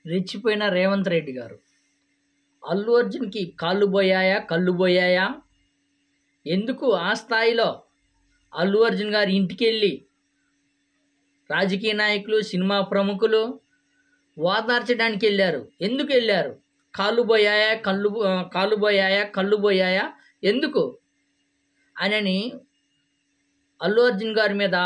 రెచ్చిపోయిన రేవంత్ రెడ్డి గారు అల్లు అర్జున్కి కాళ్ళు పోయాయా? ఎందుకు ఆ స్థాయిలో అల్లు అర్జున్ గారి ఇంటికి వెళ్ళి రాజకీయ నాయకులు, సినిమా ప్రముఖులు ఓదార్చడానికి వెళ్ళారు? ఎందుకు వెళ్ళారు? కళ్ళు పోయాయా ఎందుకు అని అల్లు అర్జున్ గారి మీద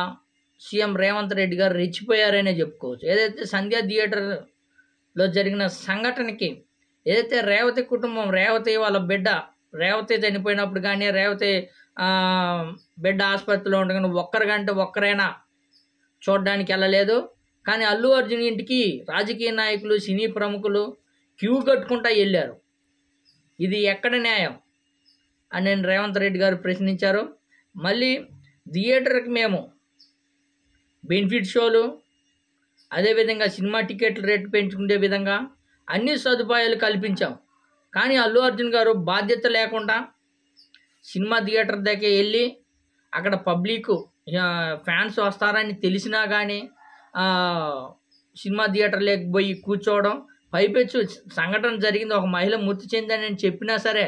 సీఎం రేవంత్ రెడ్డి గారు రెచ్చిపోయారనే చెప్పుకోవచ్చు. ఏదైతే సంధ్యా థియేటర్లో జరిగిన సంఘటనకి ఏదైతే రేవతి కుటుంబం, రేవతి వాళ్ళ బిడ్డ రేవతి చనిపోయినప్పుడు కానీ, రేవతి బిడ్డ ఆసుపత్రిలో ఉండగానే ఒక్కరైనా చూడడానికి వెళ్ళలేదు. కానీ అల్లు అర్జున్ ఇంటికి రాజకీయ నాయకులు, సినీ ప్రముఖులు క్యూ కట్టుకుంటా వెళ్ళారు. ఇది ఎక్కడ న్యాయం అని నేను రేవంత్ రెడ్డి గారు ప్రశ్నించారు. మళ్ళీ థియేటర్కి మేము బెనిఫిట్ షోలు, అదేవిధంగా సినిమా టికెట్ల రేటు పెంచుకునే విధంగా అన్ని సదుపాయాలు కల్పించాం. కానీ అల్లు అర్జున్ గారు బాధ్యత లేకుండా సినిమా థియేటర్ దగ్గర వెళ్ళి అక్కడ పబ్లిక్ ఫ్యాన్స్ వస్తారని తెలిసినా కానీ సినిమా థియేటర్ లేకపోయి కూర్చోవడం, పైపెచ్చు సంఘటన జరిగింది, ఒక మహిళ మృతి చెందని చెప్పినా సరే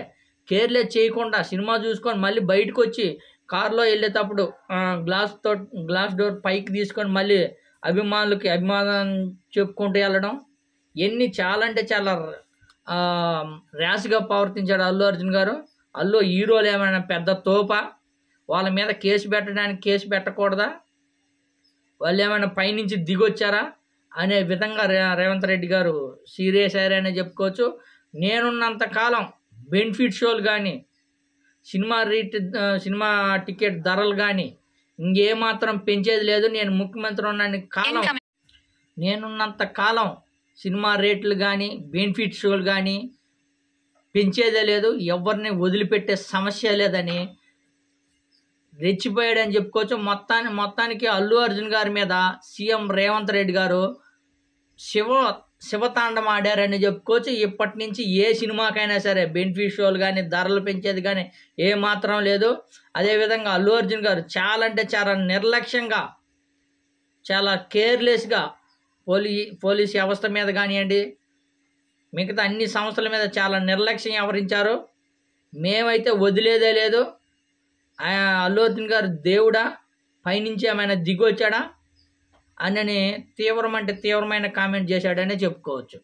కేర్లెస్ చేయకుండా సినిమా చూసుకొని మళ్ళీ బయటకు వచ్చి కారులో వెళ్ళేటప్పుడు గ్లాస్ డోర్ పైకి తీసుకొని మళ్ళీ అభిమానులకి అభిమానం చెప్పుకుంటూ వెళ్ళడం, చాలా అంటే చాలా ర్యాష్గా ప్రవర్తించాడు అల్లు అర్జున్ గారు. అల్లు హీరోలు ఏమైనా పెద్ద తోప? వాళ్ళ మీద కేసు పెట్టకూడదా? వాళ్ళు ఏమైనా పైనుంచి దిగొచ్చారా అనే విధంగా రేవంత్ రెడ్డి గారు సీరియస్ అయ్యారనే చెప్పుకోవచ్చు. నేనున్నంత కాలం బెనిఫిట్ షోలు కానీ, సినిమా టికెట్ ధరలు కానీ ఇంకేమాత్రం పెంచేది లేదు. నేను ముఖ్యమంత్రి నేనున్నంత కాలం సినిమా రేట్లు కానీ, బెనిఫిట్ షోలు కానీ పెంచేదే లేదు, ఎవరిని వదిలిపెట్టే సమస్య లేదని రెచ్చిపోయాడని చెప్పుకోవచ్చు. మొత్తానికి అల్లు అర్జున్ గారి మీద సీఎం రేవంత్ రెడ్డి గారు శివతాండం ఆడారని చెప్పుకోవచ్చు. ఇప్పటి నుంచి ఏ సినిమాకైనా సరే బెనిఫిట్ షోలు కానీ, ధరలు పెంచేది కానీ ఏ మాత్రం లేదు. అదేవిధంగా అల్లు అర్జున్ గారు చాలా అంటే చాలా నిర్లక్ష్యంగా, చాలా కేర్లెస్గా పోలీస్ వ్యవస్థ మీద కానివ్వండి, మిగతా అన్ని సంస్థల మీద చాలా నిర్లక్ష్యం వ్యవహరించారు. మేమైతే వదిలేదే లేదు. అల్లు అర్జున్ గారు దేవుడా, పైనుంచి ఏమైనా దిగొచ్చాడా అని తీవ్రమైన కామెంట్ చేశాడనే చెప్పుకోవచ్చు.